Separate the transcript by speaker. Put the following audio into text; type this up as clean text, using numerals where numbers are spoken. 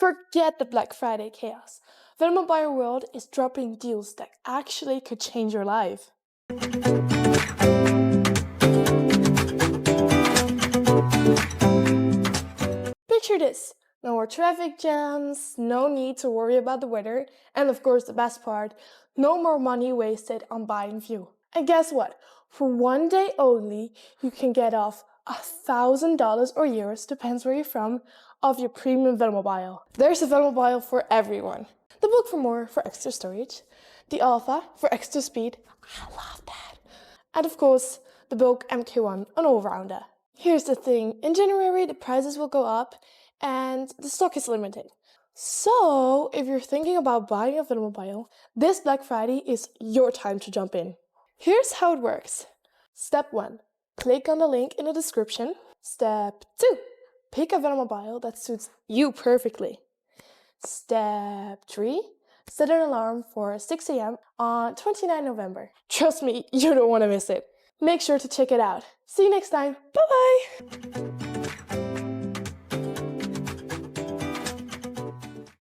Speaker 1: Forget the Black Friday chaos. Velomobile World is dropping deals that actually could change your life. Picture this. No more traffic jams, no need to worry about the weather, and of course the best part, no more money wasted on buying fuel. And guess what? For one day only, you can get off $1,000 or euros, depends where you're from, of your premium Velomobile. There's a Velomobile for everyone. The Book for More for extra storage, the Alpha for extra speed, I love that, and of course the Bulk MK1 an all-rounder. Here's the thing, in January the prices will go up and the stock is limited. So if you're thinking about buying a Velomobile, this Black Friday is your time to jump in. Here's how it works. Step 1. Click on the link in the description. Step 2. Pick a Velomobile that suits you perfectly. Step 3. Set an alarm for 6 a.m. on 29 November. Trust me, you don't want to miss it. Make sure to check it out. See you next time. Bye-bye!